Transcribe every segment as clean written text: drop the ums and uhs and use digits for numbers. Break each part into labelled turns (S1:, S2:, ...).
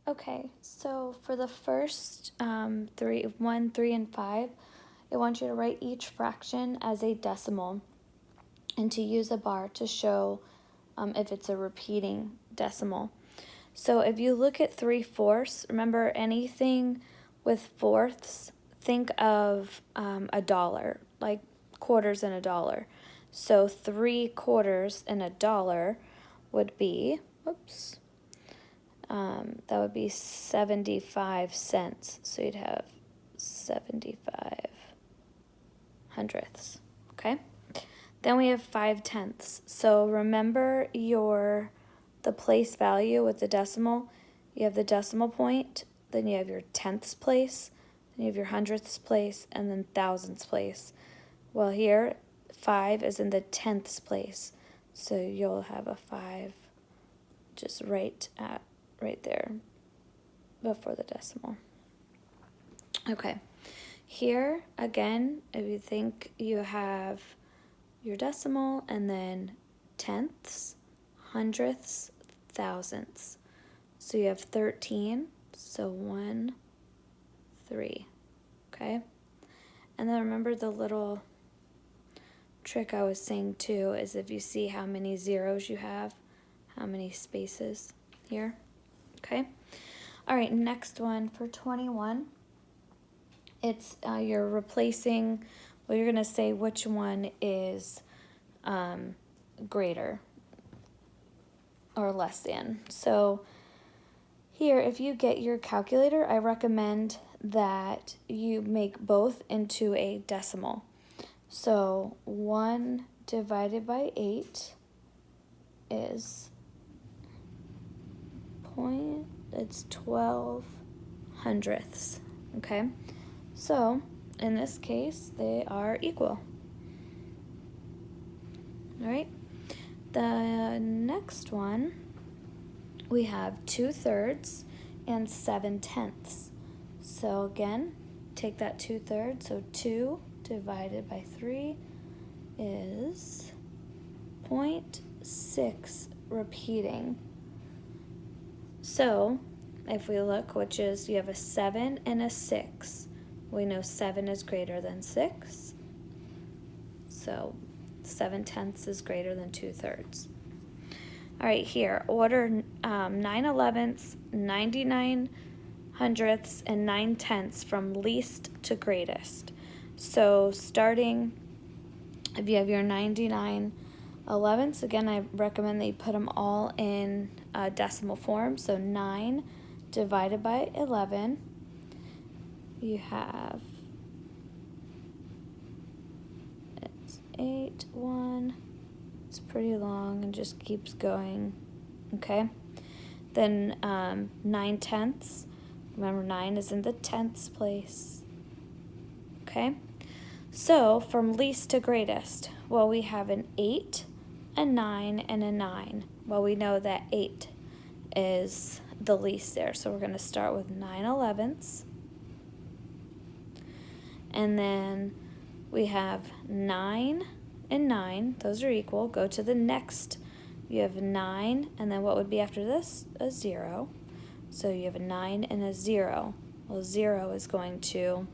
S1: Okay, so for the first 1, 3, and 5, I want you to write each fraction as a decimal and to use a bar to show if it's a repeating decimal. So if you look at 3/4, remember anything with fourths, think of a dollar, like quarters in a dollar. So 3/4 in a dollar would be, whoops, that would be 75 cents. So you'd have 75 hundredths, okay? Then we have 5/10. So remember the place value with the decimal. You have the decimal point, then you have your tenths place, then you have your hundredths place, and then thousandths place. Well, here, 5 is in the tenths place. So you'll have a 5 just right there before the decimal. Okay, here again, if you think you have your decimal and then tenths, hundredths, thousandths. So you have 13, so 1, 3, okay? And then remember the little trick I was saying too is if you see how many zeros you have, how many spaces here, okay? All right, next one for 21. It's you're replacing, well, you're gonna say which one is greater or less than. So here, if you get your calculator, I recommend that you make both into a decimal. So 1 divided by 8 is it's 12 hundredths, okay? So in this case, they are equal. All right, the next one, we have 2/3 and 7/10. So again, take that 2/3, so 2 divided by 3 is 0.6 repeating. So if we look, which is you have a 7 and a 6, we know 7 is greater than 6, so 7/10 is greater than 2/3. All right, here, order 9/11, 99 hundredths, and 9/10 from least to greatest. So starting, if you have your 99/11, again, I recommend that you put them all in decimal form. So 9 divided by 11, you have, it's 8, 1, it's pretty long and just keeps going, okay? Then 9/10, remember 9 is in the tenths place, okay? So from least to greatest, well, we have an 8, a 9, and a 9. Well, we know that 8 is the least there, so we're going to start with 9/11. And then we have 9 and 9, those are equal. Go to the next. You have 9, and then what would be after this? A 0. So you have a 9 and a 0. Well, 0 is going to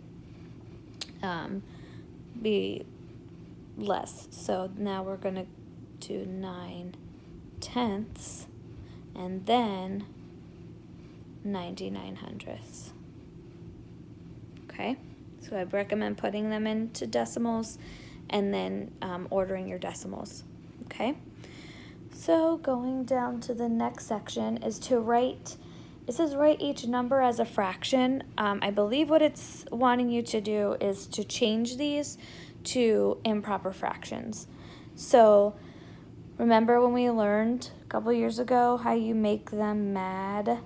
S1: be less. So now we're going to do 9/10, and then 99 hundredths. Okay, so I recommend putting them into decimals and then ordering your decimals. Okay, so going down to the next section is to write. It says write each number as a fraction. I believe what it's wanting you to do is to change these to improper fractions. So remember when we learned a couple years ago how you make them mad?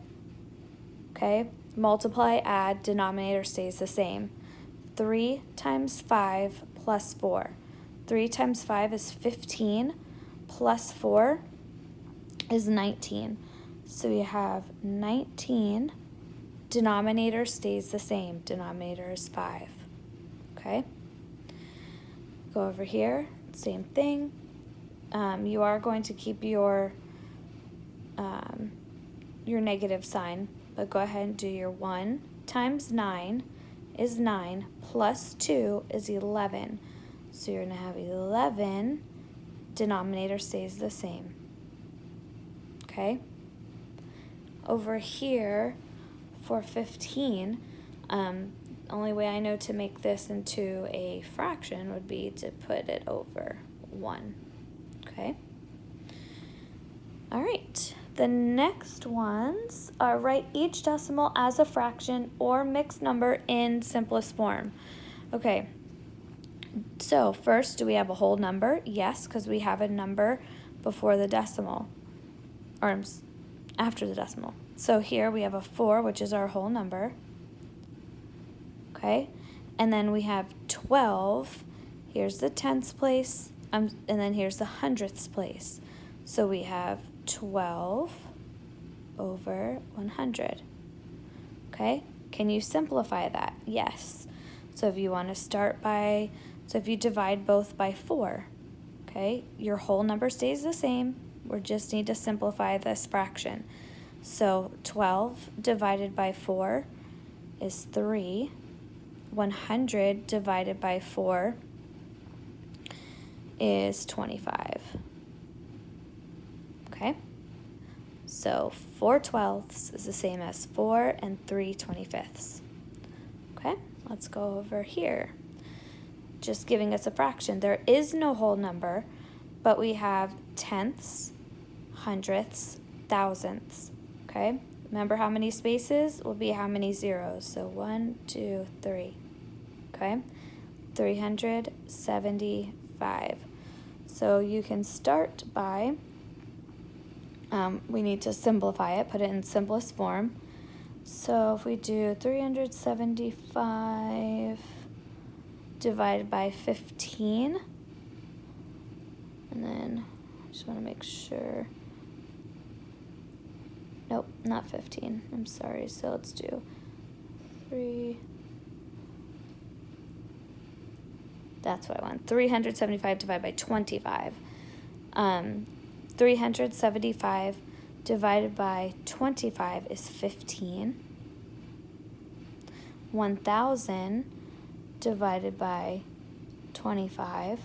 S1: Okay, multiply, add, denominator stays the same. 3 times 5 plus 4. 3 times 5 is 15 plus 4 is 19. So you have 19, denominator stays the same, denominator is 5, okay? Go over here, same thing. You are going to keep your negative sign but go ahead and do your 1 times 9 is 9, plus 2 is 11. So you're going to have 11, denominator stays the same. Okay? Over here, for 15, only way I know to make this into a fraction would be to put it over 1. Okay? All right. The next ones are write each decimal as a fraction or mixed number in simplest form. Okay. So first, do we have a whole number? Yes, because we have a number before the decimal, or after the decimal. So here we have a 4, which is our whole number. Okay, and then we have 12. Here's the tenths place, and then here's the hundredths place. So we have 12 over 100. Okay, can you simplify that? Yes. So if you want to start by, so if you divide both by 4, okay, your whole number stays the same. We just need to simplify this fraction. So 12 divided by 4 is 3. 100 divided by 4 is 25. Okay? So 4 twelfths is the same as 4 and 3 25ths. Okay? Let's go over here. Just giving us a fraction. There is no whole number, but we have tenths, hundredths, thousandths. Okay? Remember how many spaces will be how many zeros. So 1, 2, 3. Okay? 375. So you can start by, we need to simplify it, put it in simplest form. So if we do 375 divided by 15, and then I just want to make sure. Nope, not 15. I'm sorry. So let's do 3. That's what I want. 375 divided by 25. 375 divided by 25 is 15. 1,000 divided by 25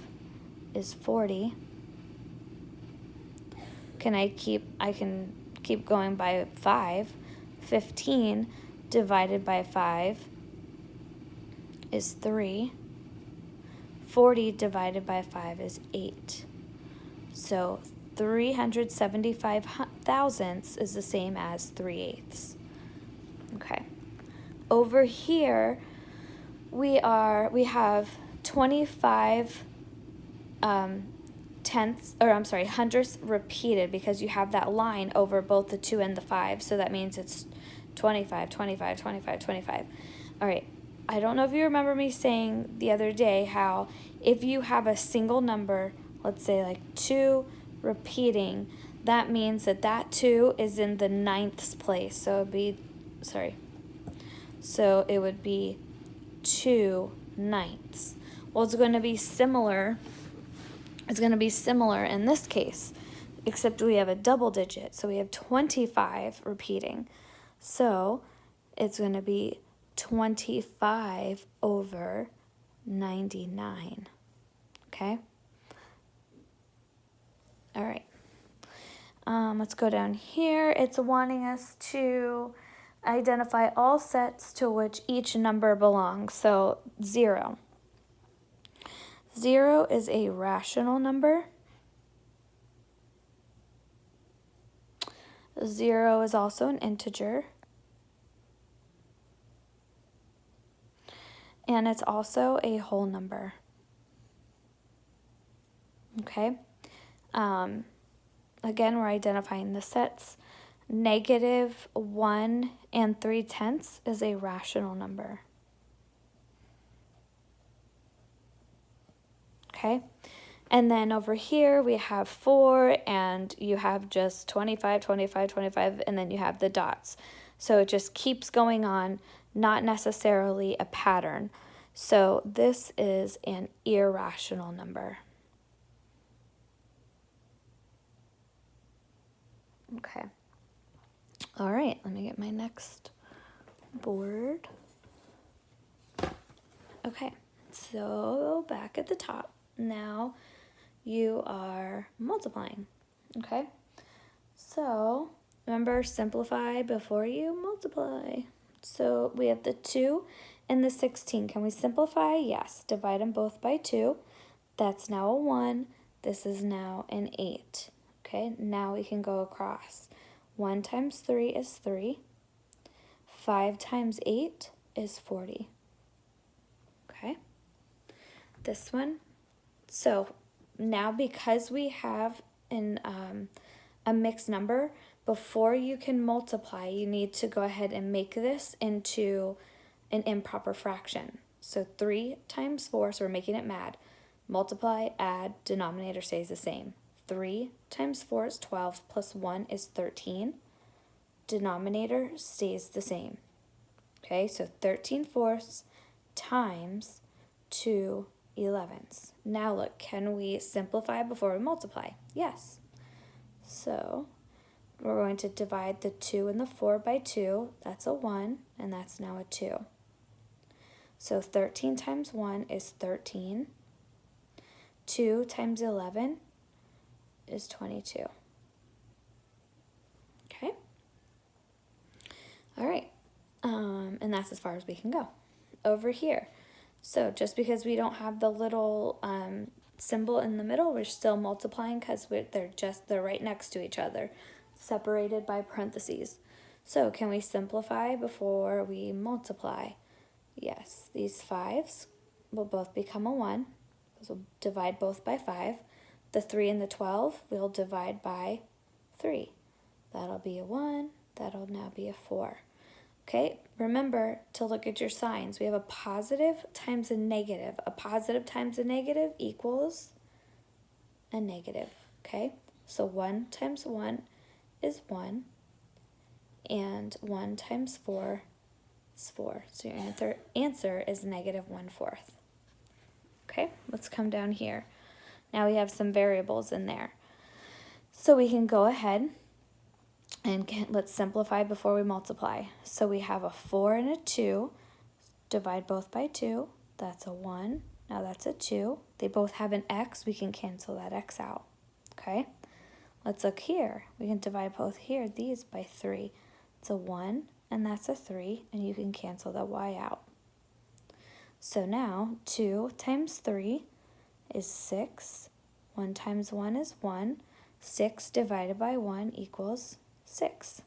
S1: is 40. I can keep going by 5. 15 divided by 5 is 3. 40 divided by 5 is 8. So 375 thousandths is the same as 3/8. Okay. Over here, we have 25 hundredths repeated because you have that line over both the 2 and the 5. So that means it's 25, 25, 25, 25. All right. I don't know if you remember me saying the other day how if you have a single number, let's say like 2 repeating, that means that 2 is in the 9ths place. So it would be 2 ninths. Well, it's going to be similar. It's going to be similar in this case, except we have a double digit. So we have 25 repeating. So it's going to be 25 over 99. Okay? All right. Let's go down here. It's wanting us to identify all sets to which each number belongs. So 0. 0 is a rational number. 0 is also an integer. And it's also a whole number. Okay. Again, we're identifying the sets. -1 and 3/10 is a rational number. Okay. And then over here we have 4, and you have just 25, 25, 25, and then you have the dots. So it just keeps going on, not necessarily a pattern. So this is an irrational number. Okay. All right, let me get my next board. Okay, so back at the top, now you are multiplying, okay? So remember, simplify before you multiply. So we have the 2 and the 16. Can we simplify? Yes. Divide them both by 2. That's now a 1. This is now an 8. Okay, now we can go across. 1 times 3 is 3. 5 times 8 is 40. Okay, this one. So now because we have a mixed number, before you can multiply, you need to go ahead and make this into an improper fraction. So 3 times 4, so we're making it mad. Multiply, add, denominator stays the same. 3 times 4 is 12, plus 1 is 13. Denominator stays the same. Okay, so 13/4 times 2 11ths. Now look, can we simplify before we multiply? Yes. So we're going to divide the 2 and the 4 by 2. That's a 1, and that's now a 2. So 13 times 1 is 13. 2 times 11 is 22. Okay? All right. And that's as far as we can go. Over here. So just because we don't have the little symbol in the middle, we're still multiplying because they're right next to each other, separated by parentheses. So can we simplify before we multiply? Yes, these 5s will both become a 1. Those will divide both by 5. The 3 and the 12 we'll divide by 3. That'll be a 1. That'll now be a 4. Okay, remember to look at your signs. We have a positive times a negative. A positive times a negative equals a negative, okay? So 1 times 1 is 1, and 1 times 4 is 4. So your answer is -1/4. Okay, let's come down here. Now we have some variables in there. So we can go ahead and let's simplify before we multiply. So we have a 4 and a 2. Divide both by 2. That's a 1. Now that's a 2. They both have an x. We can cancel that x out. Okay? Let's look here. We can divide both here, these by 3. It's a 1, and that's a 3, and you can cancel that y out. So now 2 times 3 is 6. 1 times 1 is 1. 6 divided by 1 equals 6.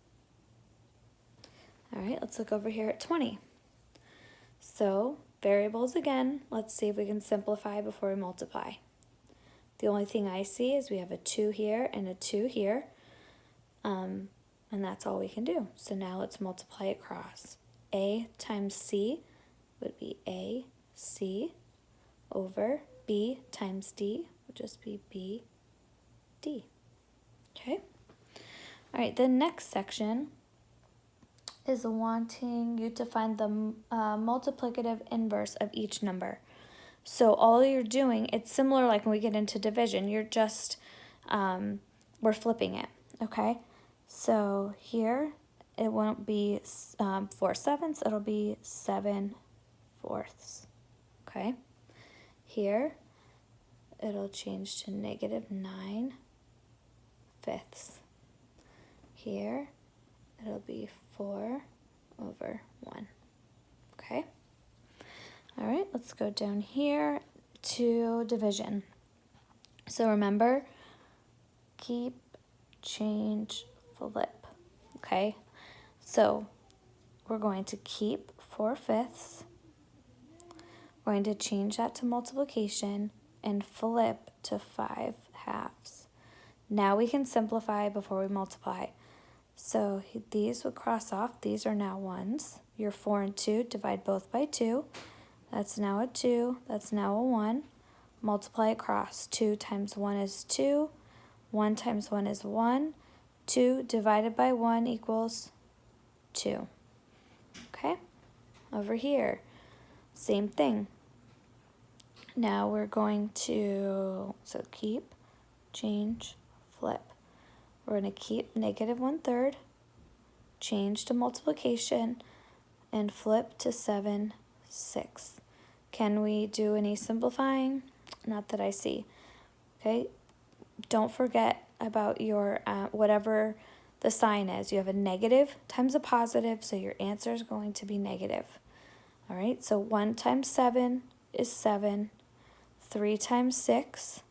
S1: All right, let's look over here at 20. So variables again, let's see if we can simplify before we multiply. The only thing I see is we have a 2 here and a 2 here, and that's all we can do. So now let's multiply across. A times C would be AC over B times D would just be BD. Okay? All right, the next section is wanting you to find the multiplicative inverse of each number. So all you're doing, it's similar like when we get into division, you're just, we're flipping it, okay? So here, it won't be 4/7, it'll be 7/4, okay? Here, it'll change to -9/5. Here, it'll be 4/1, okay? All right, let's go down here to division. So remember, keep, change, flip, okay? So we're going to keep 4/5. We're going to change that to multiplication and flip to 5/2. Now we can simplify before we multiply. So these would cross off. These are now 1s. Your 4 and 2, divide both by 2. That's now a 2. That's now a 1. Multiply across. 2 times 1 is 2. 1 times 1 is 1. 2 divided by 1 equals 2. Okay? Over here, same thing. Now we're going to, so keep, change, flip. We're going to keep -1/3, change to multiplication, and flip to 7, 6. Can we do any simplifying? Not that I see. Okay, don't forget about your whatever the sign is. You have a negative times a positive, so your answer is going to be negative. All right, so 1 times 7 is 7. 3 times 6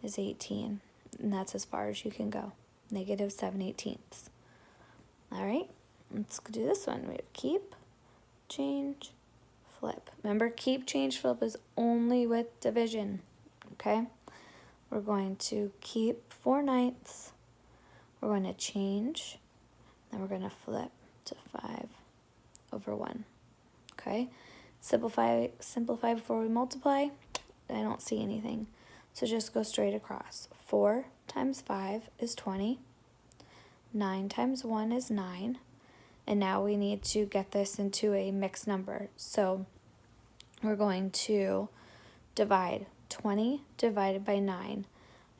S1: is 18, and that's as far as you can go, negative 7/18. All right, let's do this one. We have keep, change, flip. Remember, keep, change, flip is only with division, okay? We're going to keep 4/9. We're going to change, then we're going to flip to 5/1, okay? Simplify before we multiply. I don't see anything. So just go straight across. 4 times 5 is 20. 9 times 1 is 9. And now we need to get this into a mixed number. So we're going to divide 20 divided by 9.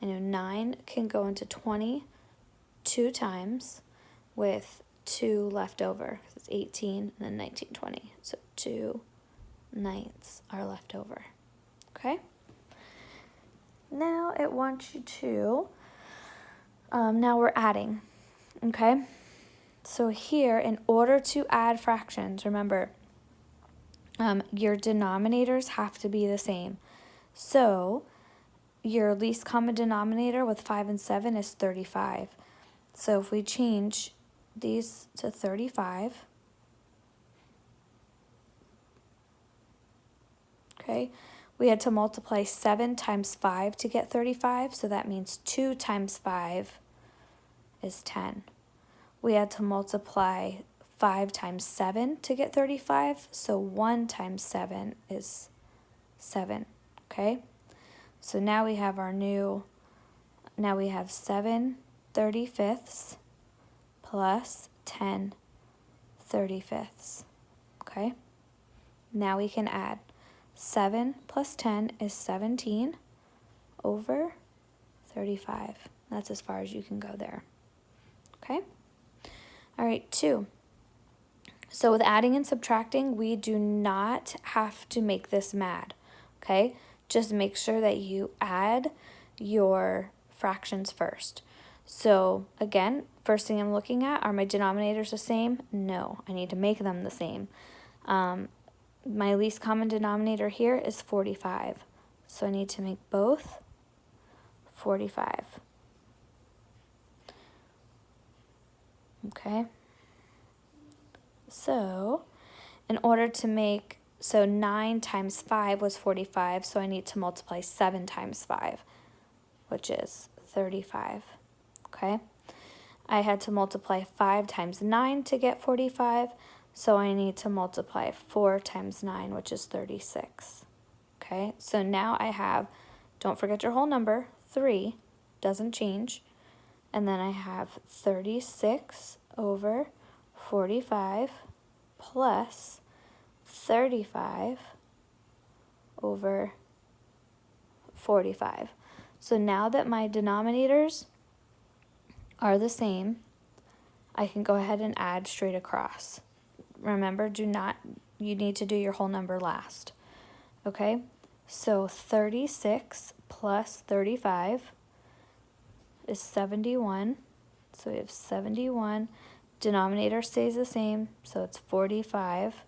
S1: I know 9 can go into 20 2 times with 2 left over. It's 18 and then 19, 20. So 2/9 are left over. Okay? Now it wants you to, now we're adding, okay? So here, in order to add fractions, remember, your denominators have to be the same. So your least common denominator with 5 and 7 is 35. So if we change these to 35, okay, we had to multiply 7 times 5 to get 35, so that means 2 times 5 is 10. We had to multiply 5 times 7 to get 35, so 1 times 7 is 7, okay? So now we have our new, now we have 7/35 plus 10/35, okay? Now we can add. 7 plus 10 is 17 over 35. That's as far as you can go there. Okay? All right, 2. So with adding and subtracting, we do not have to make this mad. Okay? Just make sure that you add your fractions first. So again, first thing I'm looking at, are my denominators the same? No, I need to make them the same. My least common denominator here is 45. So I need to make both 45. Okay. So in order to make, so 9 times 5 was 45, so I need to multiply 7 times 5, which is 35. Okay. I had to multiply 5 times 9 to get 45. So I need to multiply 4 times 9, which is 36. Okay, so now I have, don't forget your whole number, 3, doesn't change. And then I have 36 over 45 plus 35 over 45. So now that my denominators are the same, I can go ahead and add straight across. Remember, you need to do your whole number last. Okay, so 36 plus 35 is 71. So we have 71. Denominator stays the same, so it's 45.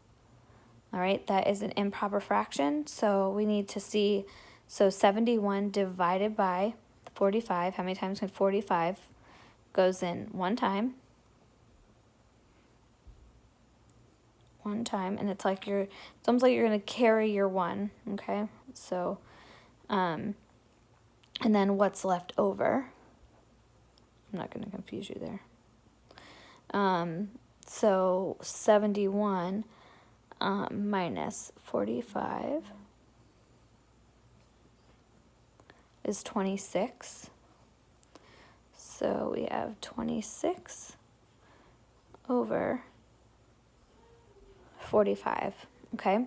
S1: All right, that is an improper fraction, so we need to see, so 71 divided by 45, how many times can 45 goes in? One time, and it's like it's almost like you're going to carry your 1, okay? So, and then what's left over, I'm not going to confuse you there. So 71 minus 45 is 26. So we have 26 over 45, okay?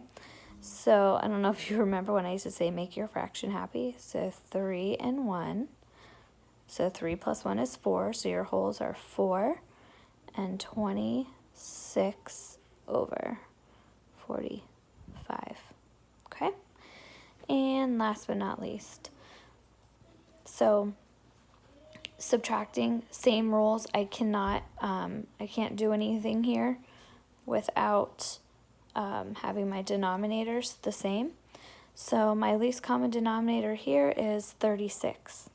S1: So I don't know if you remember when I used to say make your fraction happy. So 3 and 1. So 3 plus 1 is 4, so your wholes are 4. and 26 over 45. Okay? And last but not least, so subtracting, same rules. I can't do anything here without having my denominators the same. So my least common denominator here is 36.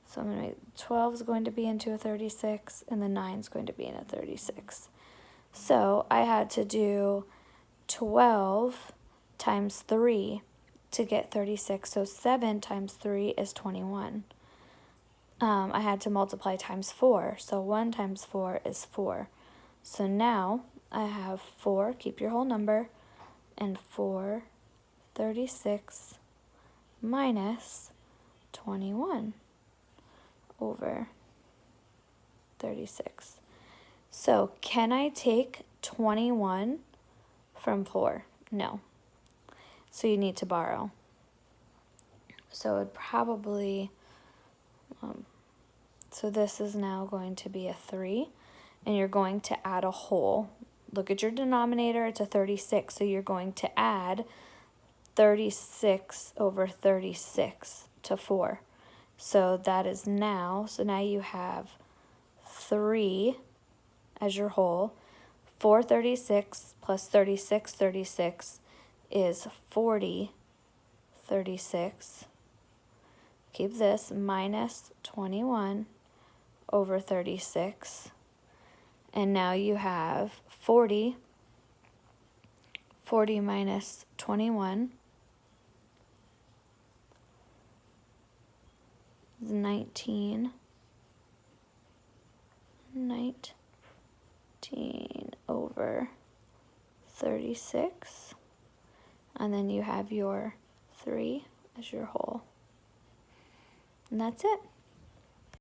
S1: So I'm going to 12 is going to be into a 36, and the 9 is going to be in a 36. So I had to do 12 times 3 to get 36. So 7 times 3 is 21. I had to multiply times 4. So 1 times 4 is 4. So now I have 4, keep your whole number, and 436 minus 21 over 36. So can I take 21 from 4? No. So you need to borrow. So it would probably, so this is now going to be a 3, and you're going to add a whole. Look at your denominator, it's a 36, so you're going to add 36 over 36 to 4. So that is now, so now you have 3 as your whole. 436 plus 36 is 4036. Keep this, minus 21 over 36. And now you have 40 minus 21 is 19 over 36. And then you have your 3 as your whole. And that's it.